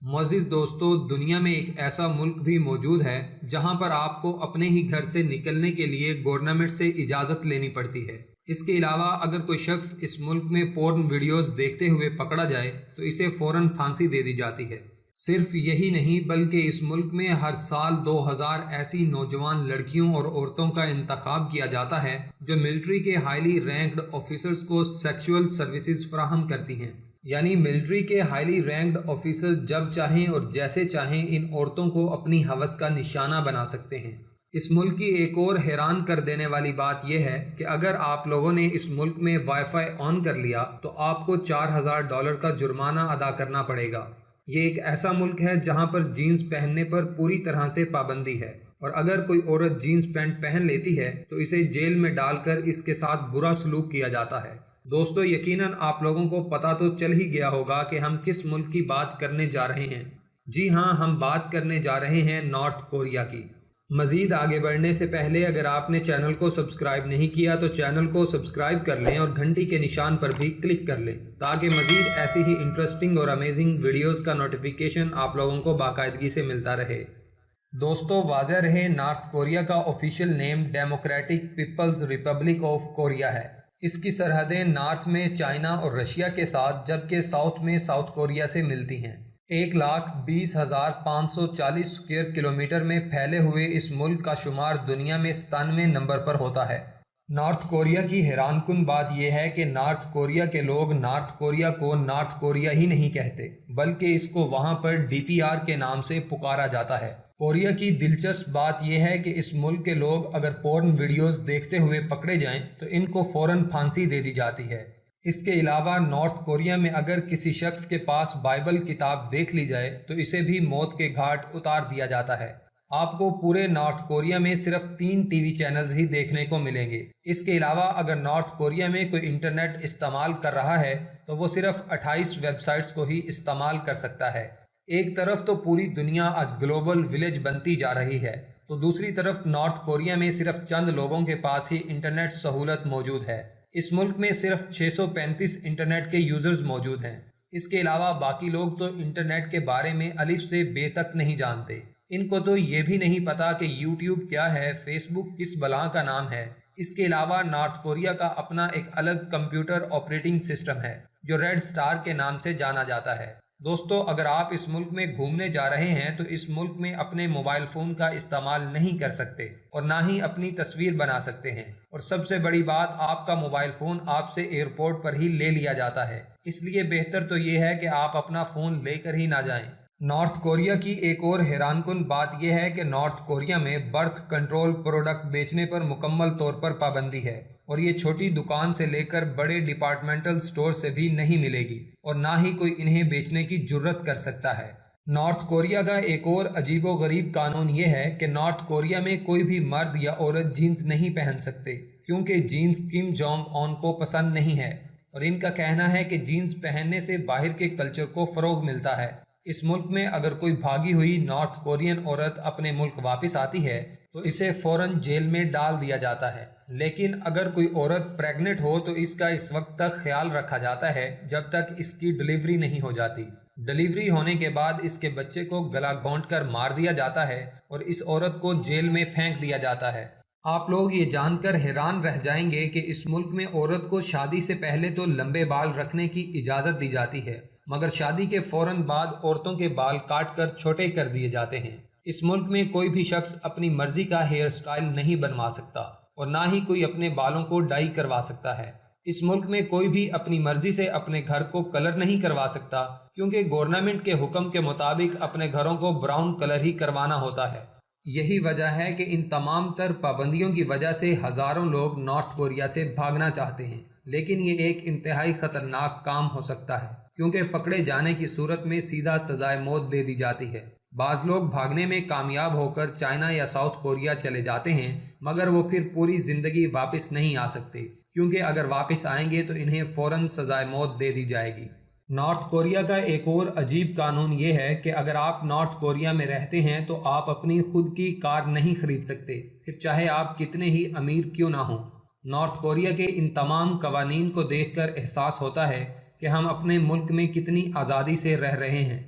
मुअज़्ज़िज़ दोस्तों, दुनिया में एक ऐसा मुल्क भी मौजूद है जहां पर आपको अपने ही घर से निकलने के लिए गवर्नमेंट से इजाज़त लेनी पड़ती है। इसके अलावा अगर कोई शख्स इस मुल्क में पोर्न वीडियोस देखते हुए पकड़ा जाए तो इसे फ़ौरन फांसी दे दी जाती है। सिर्फ यही नहीं बल्कि इस मुल्क में हर साल 2000 ऐसी नौजवान लड़कियों और औरतों का इंतखाब किया जाता है जो मिलिट्री के हाईली रैंक्ड ऑफिसर्स को सेक्सुअल सर्विसेज फराहम करती हैं। यानी मिलिट्री के हाईली रैंक्ड ऑफिसर्स जब चाहें और जैसे चाहें इन औरतों को अपनी हवस का निशाना बना सकते हैं। इस मुल्क की एक और हैरान कर देने वाली बात यह है कि अगर आप लोगों ने इस मुल्क में वाईफाई ऑन कर लिया तो आपको $4000 का जुर्माना अदा करना पड़ेगा। ये एक ऐसा मुल्क है जहां पर जीन्स पहनने पर पूरी तरह से पाबंदी है और अगर कोई औरत जीन्स पैंट पहन लेती है तो इसे जेल में डालकर इसके साथ बुरा सलूक किया जाता है। दोस्तों, यकीनन आप लोगों को पता तो चल ही गया होगा कि हम किस मुल्क की बात करने जा रहे हैं। जी हाँ, हम बात करने जा रहे हैं नॉर्थ कोरिया की। मज़ीद आगे बढ़ने से पहले अगर आपने चैनल को सब्सक्राइब नहीं किया तो चैनल को सब्सक्राइब कर लें और घंटी के निशान पर भी क्लिक कर लें ताकि मज़ीद ऐसी ही इंटरेस्टिंग और अमेजिंग वीडियोस का नोटिफिकेशन आप लोगों को बाकायदगी से मिलता रहे। दोस्तों, वाज़ह रहे, नॉर्थ कोरिया का official name Democratic People's Republic of Korea है। इसकी सरहदें नॉर्थ में चाइना और रशिया के साथ जबकि साउथ में साउथ कोरिया से मिलती हैं। 1,20,540 स्क्वायर किलोमीटर में फैले हुए इस मुल्क का शुमार दुनिया में 97वें नंबर पर होता है। नॉर्थ कोरिया की हैरानकुन बात यह है कि नॉर्थ कोरिया के लोग नॉर्थ कोरिया को नॉर्थ कोरिया ही नहीं कहते बल्कि इसको वहां पर DPR के नाम से पुकारा जाता है। कोरिया की दिलचस्प बात यह है कि इस मुल्क के लोग अगर पोर्न वीडियोस देखते हुए पकड़े जाएं तो इनको फ़ौरन फांसी दे दी जाती है। इसके अलावा नॉर्थ कोरिया में अगर किसी शख्स के पास बाइबल किताब देख ली जाए तो इसे भी मौत के घाट उतार दिया जाता है। आपको पूरे नॉर्थ कोरिया में सिर्फ 3 टीवी चैनल्स ही देखने को मिलेंगे। इसके अलावा अगर नॉर्थ कोरिया में कोई इंटरनेट इस्तेमाल कर रहा है तो वो सिर्फ 28 वेबसाइट्स को ही इस्तेमाल कर सकता है। एक तरफ तो पूरी दुनिया आज ग्लोबल विलेज बनती जा रही है तो दूसरी तरफ नॉर्थ कोरिया में सिर्फ चंद लोगों के पास ही इंटरनेट सहूलत मौजूद है। इस मुल्क में सिर्फ 635 इंटरनेट के यूजर्स मौजूद हैं। इसके अलावा बाकी लोग तो इंटरनेट के बारे में अलिफ से बे तक नहीं जानते। इनको तो ये भी नहीं पता कि यूट्यूब क्या है, फेसबुक किस बला का नाम है। इसके अलावा नॉर्थ कोरिया का अपना एक अलग कंप्यूटर ऑपरेटिंग सिस्टम है जो रेड स्टार के नाम से जाना जाता है। दोस्तों, अगर आप इस मुल्क में घूमने जा रहे हैं तो इस मुल्क में अपने मोबाइल फ़ोन का इस्तेमाल नहीं कर सकते और ना ही अपनी तस्वीर बना सकते हैं। और सबसे बड़ी बात, आपका मोबाइल फ़ोन आपसे एयरपोर्ट पर ही ले लिया जाता है। इसलिए बेहतर तो ये है कि आप अपना फ़ोन लेकर ही ना जाएं। नॉर्थ कोरिया की एक और हैरानकुन बात यह है कि नॉर्थ कोरिया में बर्थ कंट्रोल प्रोडक्ट बेचने पर मुकम्मल तौर पर पाबंदी है और ये छोटी दुकान से लेकर बड़े डिपार्टमेंटल स्टोर से भी नहीं मिलेगी और ना ही कोई इन्हें बेचने की जुर्रत कर सकता है। नॉर्थ कोरिया का एक और अजीबोगरीब कानून ये है कि नॉर्थ कोरिया में कोई भी मर्द या औरत जीन्स नहीं पहन सकते क्योंकि जीन्स किम जोंग उन को पसंद नहीं है और इनका कहना है कि जीन्स पहनने से बाहर के कल्चर को फ़रोग मिलता है। इस मुल्क में अगर कोई भागी हुई नॉर्थ कोरियन औरत अपने मुल्क वापस आती है तो इसे फ़ौरन जेल में डाल दिया जाता है। लेकिन अगर कोई औरत प्रेग्नेंट हो तो इसका इस वक्त तक ख्याल रखा जाता है जब तक इसकी डिलीवरी नहीं हो जाती। डिलीवरी होने के बाद इसके बच्चे को गला घोंट कर मार दिया जाता है और इस औरत को जेल में फेंक दिया जाता है। आप लोग ये जानकर हैरान रह जाएंगे कि इस मुल्क में औरत को शादी से पहले तो लंबे बाल रखने की इजाज़त दी जाती है मगर शादी के फ़ौरन बाद औरतों के बाल काट कर छोटे कर दिए जाते हैं। इस मुल्क में कोई भी शख्स अपनी मर्जी का हेयर स्टाइल नहीं बनवा सकता और ना ही कोई अपने बालों को डाई करवा सकता है। इस मुल्क में कोई भी अपनी मर्जी से अपने घर को कलर नहीं करवा सकता क्योंकि गवर्नमेंट के हुक्म के मुताबिक अपने घरों को ब्राउन कलर ही करवाना होता है। यही वजह है कि इन तमाम तर पाबंदियों की वजह से हज़ारों लोग नॉर्थ कोरिया से भागना चाहते हैं, लेकिन ये एक इंतहाई ख़तरनाक काम हो सकता है क्योंकि पकड़े जाने की सूरत में सीधा सजाए मौत दे दी जाती है। बाज़ लोग भागने में कामयाब होकर चाइना या साउथ कोरिया चले जाते हैं मगर वो फिर पूरी ज़िंदगी वापस नहीं आ सकते क्योंकि अगर वापस आएंगे तो इन्हें फ़ौरन सजाए मौत दे दी जाएगी। नॉर्थ कोरिया का एक और अजीब कानून ये है कि अगर आप नॉर्थ कोरिया में रहते हैं तो आप अपनी खुद की कार नहीं खरीद सकते, फिर चाहे आप कितने ही अमीर क्यों ना हों। नॉर्थ कोरिया के इन तमाम कवानीन को देखकर एहसास होता है कि हम अपने मुल्क में कितनी आज़ादी से रह रहे हैं।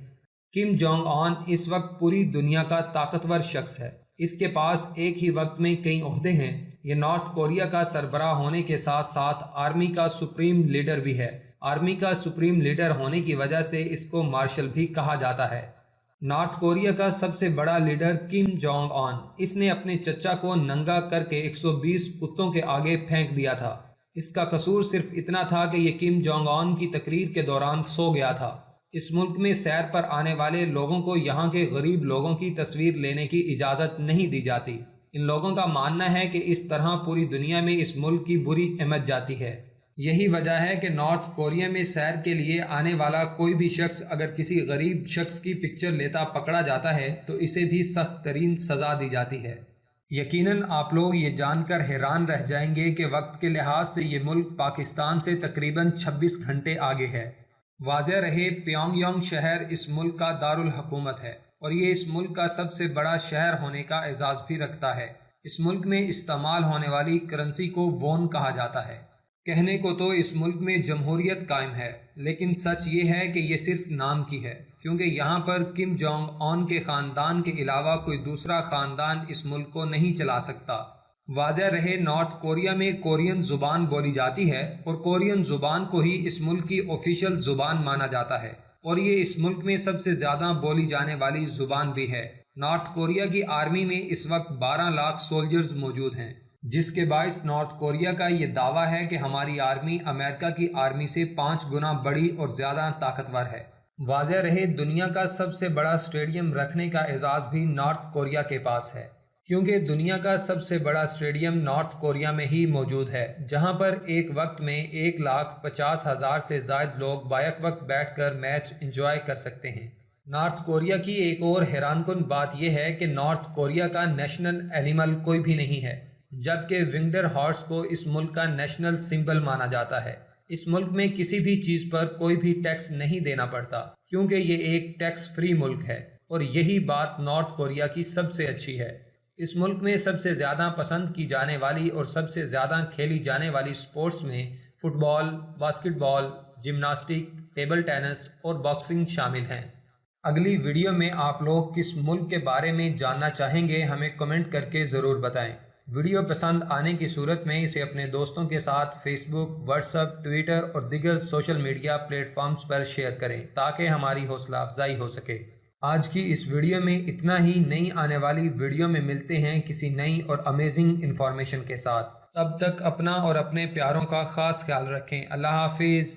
किम जोंग ऑन इस वक्त पूरी दुनिया का ताकतवर शख्स है। इसके पास एक ही वक्त में कई ओहदे हैं। ये नॉर्थ कोरिया का सरबराह होने के साथ साथ आर्मी का सुप्रीम लीडर भी है। आर्मी का सुप्रीम लीडर होने की वजह से इसको मार्शल भी कहा जाता है। नॉर्थ कोरिया का सबसे बड़ा लीडर किम जोंग ऑन, इसने अपने चचा को नंगा करके 120 कुत्तों के आगे फेंक दिया था। इसका कसूर सिर्फ इतना था कि ये किम जोंग ऑन की तकरीर के दौरान सो गया था। इस मुल्क में सैर पर आने वाले लोगों को यहाँ के गरीब लोगों की तस्वीर लेने की इजाज़त नहीं दी जाती। इन लोगों का मानना है कि इस तरह पूरी दुनिया में इस मुल्क की बुरी इमेज जाती है। यही वजह है कि नॉर्थ कोरिया में सैर के लिए आने वाला कोई भी शख्स अगर किसी गरीब शख्स की पिक्चर लेता पकड़ा जाता है तो इसे भी सख्त तरीन सज़ा दी जाती है। यकीनन आप लोग ये जानकर हैरान रह जाएंगे कि वक्त के लिहाज से ये मुल्क पाकिस्तान से तकरीबन 26 घंटे आगे है। वाज़ेह रहे प्योंगयांग शहर इस मुल्क का दारुल हुकूमत है और ये इस मुल्क का सबसे बड़ा शहर होने का एजाज़ भी रखता है। इस मुल्क में इस्तेमाल होने वाली करेंसी को वोन कहा जाता है। कहने को तो इस मुल्क में जमहूरियत कायम है, लेकिन सच ये है कि ये सिर्फ नाम की है, क्योंकि यहाँ पर किम जोंग ऑन के ख़ानदान के अलावा कोई दूसरा ख़ानदान इस मुल्क को नहीं चला सकता। वाज़ेह रहे नॉर्थ कोरिया में कोरियन ज़ुबान बोली जाती है और कोरियन ज़ुबान को ही इस मुल्क की ऑफिशियल ज़ुबान माना जाता है और ये इस मुल्क में सबसे ज़्यादा बोली जाने वाली ज़ुबान भी है। नॉर्थ कोरिया की आर्मी में इस वक्त 12 लाख सोल्जर्स मौजूद हैं, जिसके बायस नॉर्थ कोरिया का ये दावा है कि हमारी आर्मी अमेरिका की आर्मी से 5 गुना बड़ी और ज़्यादा ताकतवर है। वाज़ेह रहे दुनिया का सबसे बड़ा स्टेडियम रखने का एजाज़ भी नॉर्थ कोरिया के पास है, क्योंकि दुनिया का सबसे बड़ा स्टेडियम नॉर्थ कोरिया में ही मौजूद है, जहां पर एक वक्त में 1,50,000 से ज़ायद लोग बायक वक्त बैठकर मैच एंजॉय कर सकते हैं। नॉर्थ कोरिया की एक और हैरानकुन बात यह है कि नॉर्थ कोरिया का नेशनल एनिमल कोई भी नहीं है, जबकि विंगडर हॉर्स को इस मुल्क का नेशनल सिंबल माना जाता है। इस मुल्क में किसी भी चीज़ पर कोई भी टैक्स नहीं देना पड़ता, क्योंकि ये एक टैक्स फ्री मुल्क है और यही बात नॉर्थ कोरिया की सबसे अच्छी है। इस मुल्क में सबसे ज़्यादा पसंद की जाने वाली और सबसे ज़्यादा खेली जाने वाली स्पोर्ट्स में football, basketball, gymnastic, table tennis और बॉक्सिंग शामिल हैं। अगली वीडियो में आप लोग किस मुल्क के बारे में जानना चाहेंगे हमें कमेंट करके ज़रूर बताएं। वीडियो पसंद आने की सूरत में इसे अपने दोस्तों के साथ फेसबुक, व्हाट्सएप, ट्विटर और दीगर सोशल मीडिया प्लेटफॉर्म्स पर शेयर करें ताकि हमारी हौसला अफजाई हो सके। आज की इस वीडियो में इतना ही। नई आने वाली वीडियो में मिलते हैं किसी नई और अमेजिंग इन्फॉर्मेशन के साथ। तब तक अपना और अपने प्यारों का ख़ास ख्याल रखें। अल्लाह हाफिज़।